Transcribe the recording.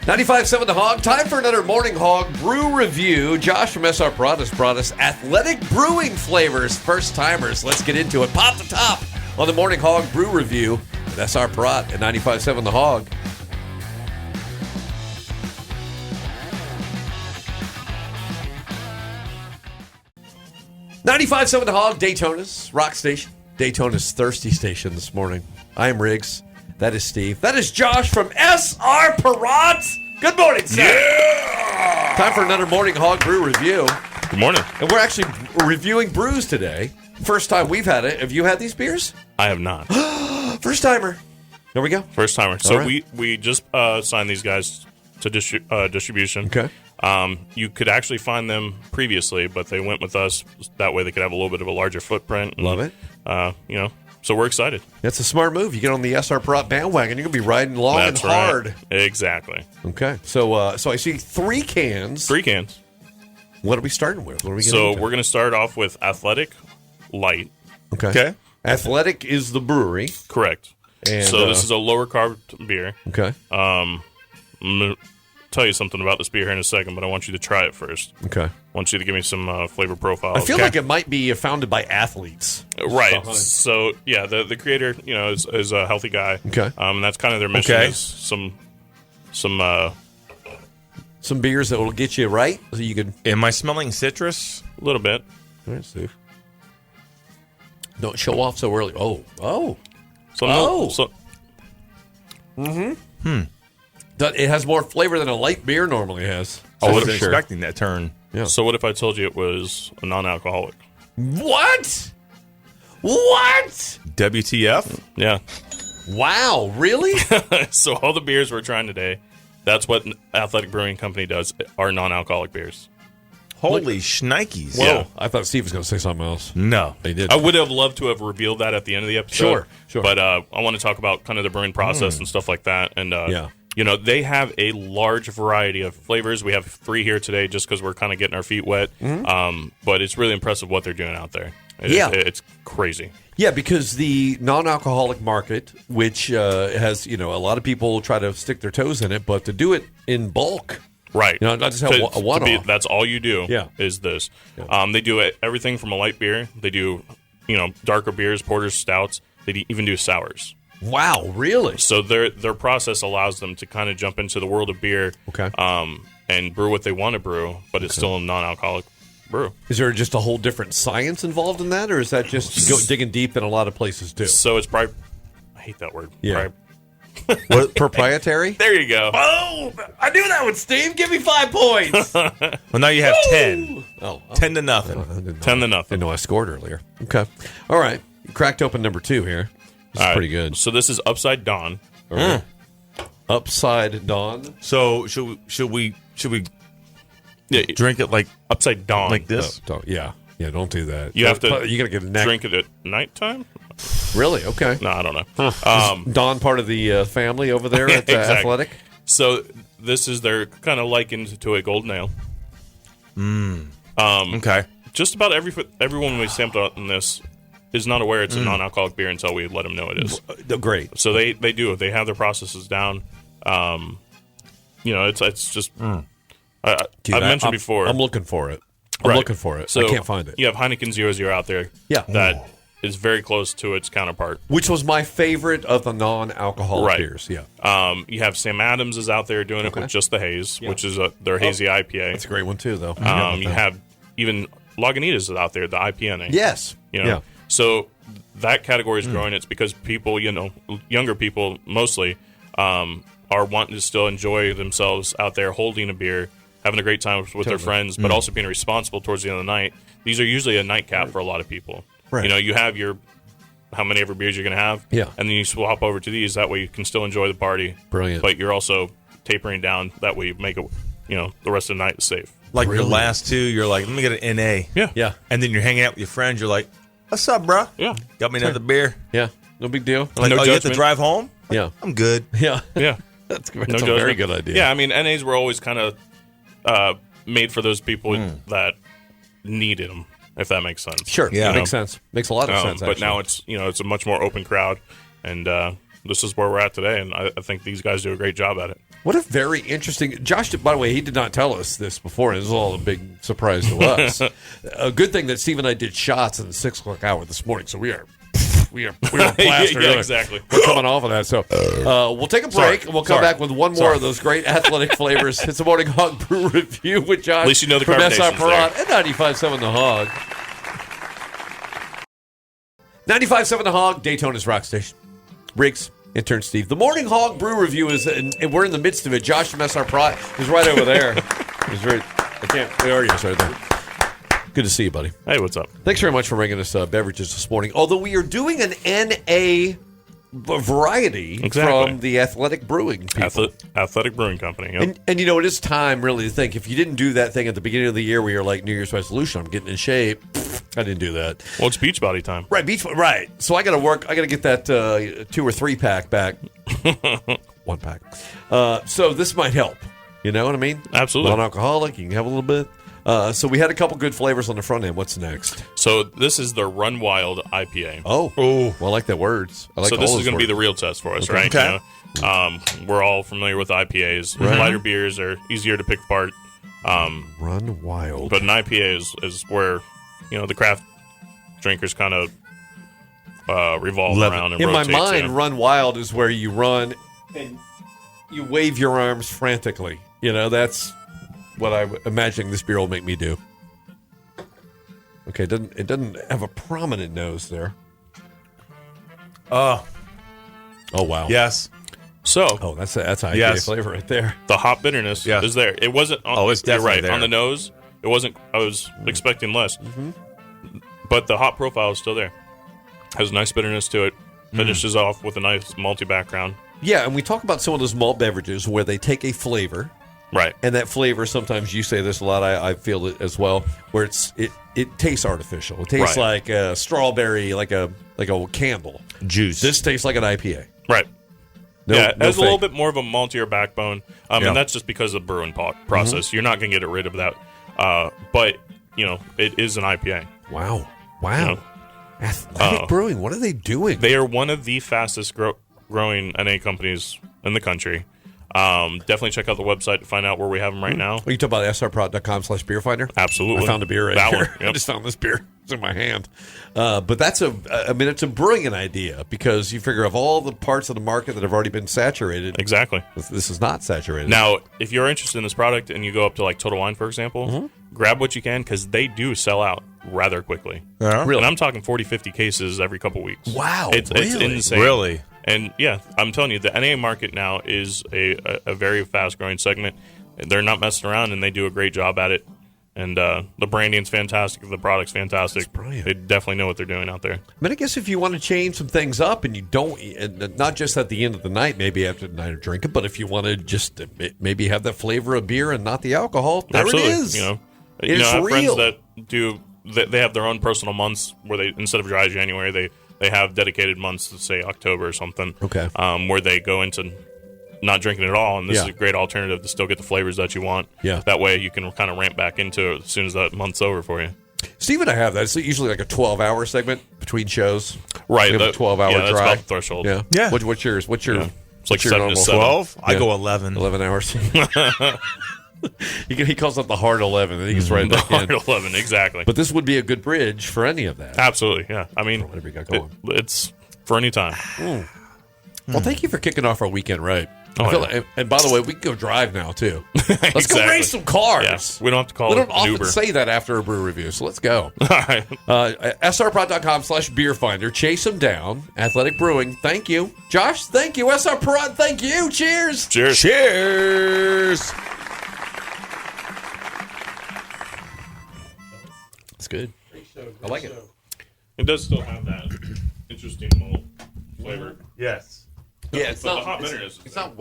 95.7 The Hog. Time for another Morning Hog Brew Review. Josh from SR Perrot has brought us athletic brewing flavors. First timers. Let's get into it. Pop the top on the Morning Hog Brew Review with SR Perrot at 95.7 The Hog. .7 The Hog, Daytona's rock station. Daytona's thirsty station this morning. I am Riggs. That is Steve. That is Josh from SR Perrot. Good morning, sir. Yeah! Time for another Morning Hog Brew Review. Good morning. And we're actually reviewing brews today. First time we've had it. Have you had these beers? I have not. First timer. There we go. First timer. So right. we just signed these guys to distribution. Okay. You could actually find them previously, but they went with us. That way they could have a little bit of a larger footprint. And, Love it. So we're excited. That's a smart move. You get on the SR Perrot bandwagon, you're going to be riding long That's and hard. Right. Exactly. Okay. So I see 3 cans. 3 cans. What are we starting with? What are we So we're going to start off with Athletic Light. Okay. Athletic is the brewery. Correct. And, so this is a lower carb beer. Okay. I'm going to tell you something about this beer here in a second, but I want you to try it first. Okay. I want you to give me some flavor profiles. I feel like it might be founded by athletes. Right. So, yeah, the creator, is a healthy guy. Okay. And that's kind of their mission is some beers that will get you right. So you can. Am I smelling citrus? A little bit. All right, Steve. Don't show off so early. Oh. It has more flavor than a light beer normally has. I wasn't expecting that turn. Yeah. So what if I told you it was a non-alcoholic? What? WTF? Yeah. Wow, really? So all the beers we're trying today, that's what Athletic Brewing Company does, are non-alcoholic beers. Holy shnikes. Whoa. Yeah. I thought Steve was going to say something else. No. He did. I would have loved to have revealed that at the end of the episode. Sure. But I want to talk about kind of the brewing process and stuff like that. And, they have a large variety of flavors. We have 3 here today just because we're kind of getting our feet wet. But it's really impressive what they're doing out there. It's crazy. Yeah, because the non-alcoholic market, which has, a lot of people try to stick their toes in it, but to do it in bulk. Right. Not just have a one-off. That's all you do is this. Yeah. They do everything from a light beer. They do, darker beers, porters, stouts. They even do sours. Wow, really? So their process allows them to kind of jump into the world of beer and brew what they want to brew, but it's still a non-alcoholic brew. Is there just a whole different science involved in that, or is that just digging deep in a lot of places too? So it's I hate that word. Yeah. What, proprietary? There you go. Oh, I knew that one, Steve. Give me 5 points. Well, now you have 10. 10 to nothing. 10 to nothing. Didn't know I scored earlier. Okay. All right. You cracked open number 2 here. This is pretty good. So this is Upside Dawn. Upside Dawn. So should we drink it like Upside Dawn like this? Yeah, don't do that. You have to. You gotta get a neck. Drink it at nighttime. Really? Okay. No, I don't know. Is Dawn part of the family over there at Exactly. Athletic? So they're kind of likened to a golden ale. Okay. Just about everyone we sampled on this is not aware it's a non-alcoholic beer until we let them know it is. Great. So they do. They have their processes down. It's just. I've mentioned before. I'm looking for it. I'm looking for it. So I can't find it. You have Heineken 0.0 out there. Yeah. That is very close to its counterpart. Which was my favorite of the non-alcoholic beers. Yeah. You have Sam Adams is out there doing it with just the haze, which is their hazy IPA. That's a great one too, though. You have even Lagunitas is out there, the IPA. Yes. Yeah. So that category is growing. It's because people, younger people mostly, are wanting to still enjoy themselves out there holding a beer, having a great time with their friends, but also being responsible towards the end of the night. These are usually a nightcap for a lot of people. Right. You have how many ever beers you're going to have, and then you swap over to these. That way you can still enjoy the party. Brilliant. But you're also tapering down. That way you make it, the rest of the night safe. Like your last 2, you're like, let me get an NA. Yeah. And then you're hanging out with your friends. You're like, what's up, bro? Yeah. Got me another beer. Yeah. No big deal. Like, No you have to judgment. drive home? Like, Yeah. I'm good. Yeah. Yeah. That's a judgment. very good idea. Yeah, I mean, NAs were always kind of made for those people that needed them, if that makes sense. Sure. Yeah. Makes sense. Makes a lot of sense, But actually. now it's a much more open crowd, and this is where we're at today, and I think these guys do a great job at it. What a very interesting. Josh, by the way, he did not tell us this before. This is all a big surprise to us. A good thing that Steve and I did shots in the 6 o'clock hour this morning, so we were plastered. Yeah, exactly. We're coming off of that. So we'll take a break, and we'll come back with one more of those great athletic flavors. It's a Morning Hog Brew Review with Josh. At least you know the from SR carbonation's Perrot there. and 95.7 The Hog. 95.7 The Hog, Daytona's Rock Station. Riggs, Intern Steve. The Morning Hog Brew Review is, and we're in the midst of it. Josh from SR Perrot is right over there. He's right. I can't. There he is, right there. Good to see you, buddy. Hey, what's up? Thanks very much for bringing us beverages this morning. Although we are doing an NA variety from the Athletic Brewing people. Athletic Brewing Company. Yep. And, you know, it is time really to think. If you didn't do that thing at the beginning of the year where you're like, New Year's resolution, I'm getting in shape. I didn't do that. Well, it's Beachbody time. Right, right. So I got to work. I got to get that 2 or 3 pack back. 1 pack. So this might help. You know what I mean? Absolutely. Non-alcoholic. You can have a little bit. So we had a couple good flavors on the front end. What's next? So this is the Run Wild IPA. Oh, well, I like that words. I like so all this is those going to be words. the real test for us, Okay. right? Okay. You know, we're all familiar with IPAs. Right. Lighter beers are easier to pick apart. Run Wild. But an IPA is where, you know, the craft drinkers kind of revolve around and In my rotate. mind, to. Run Wild is where you run and you wave your arms frantically. You know, that's what I'm imagining this beer will make me do. Okay, it doesn't have a prominent nose there. Oh, wow. Yes. So Oh, that's IPA Yes. flavor right there. the hop bitterness Yeah. is there. It wasn't. It's you're definitely right there. on the nose. It wasn't. I was expecting less, but the hop profile is still there. Has a nice bitterness to it. Finishes off with a nice malty background. Yeah, and we talk about some of those malt beverages where they take a flavor, Right. and that flavor, sometimes you say this a lot, I feel it as well, where it tastes artificial. It tastes Right. like a strawberry, like a candle. Juice. This tastes like an IPA. Right. No, yeah, it no has a little fake. bit more of a maltier backbone, Yeah. and that's just because of the brewing process. You're not going to get rid of that, but you know it is an IPA. Wow. You know, Athletic Brewing, what are they doing? they are one of the fastest growing NA companies in the country. Definitely check out the website to find out where we have them right now. Are you talking about srprod.com/beer finder? Absolutely, I found a beer right that here. one. I Yep. just found this beer. It's in my hand. But that's it's a brilliant idea because you figure of all the parts of the market that have already been saturated, Exactly. this is not saturated. Now, if you're interested in this product and you go up to like Total Wine, for example, grab what you can because they do sell out rather quickly. Yeah. Really? And I'm talking 40, 50 cases every couple weeks. Wow, It's really? insane. Really? And yeah, I'm telling you, the NA market now is a very fast-growing segment. They're not messing around, and they do a great job at it. And the branding's fantastic. The product's fantastic. It's brilliant. They definitely know what they're doing out there. I mean, I guess if you want to change some things up and you don't, and not just at the end of the night, maybe after the night of drinking, but if you want to just maybe have the flavor of beer and not the alcohol, there Absolutely. it is. You know, It's I have real. friends that do. They have their own personal months where they, instead of dry January, they have dedicated months to say October or something. Okay. Where they go into not drinking at all, and this Yeah. is a great alternative to still get the flavors that you want. Yeah. That way you can kind of ramp back into it as soon as that month's over for you. Steve and I have that. It's usually like a 12-hour segment between shows. Right. We have a that- 12-hour yeah, that's drive. about the threshold. Yeah. Yeah. What's yours? What's your? Yeah. It's like what's your 7 to normal? 7. 12? I Yeah. go 11. 11 hours. He calls it the hard 11, and he gets right back Hard in. 11, exactly. But this would be a good bridge for any of that. Absolutely, yeah. I mean, whatever you got going. it's for any time. Well, thank you for kicking off our weekend right. Oh, I feel yeah. like, and by the way, we can go drive now too. Let's go Exactly. race some cars. Yeah. We don't have to call We it don't an often Uber. say that after a brew review, so let's go. All right. srprod.com/beer finder. Chase them down. Athletic Brewing. Thank you. Josh, thank you. SR Perrot, thank you. Cheers. Cheers. Cheers. It's good. I like it. It does still have that interesting malt flavor. Yes. Yeah, it's But the not. hot bitterness is It's there. not.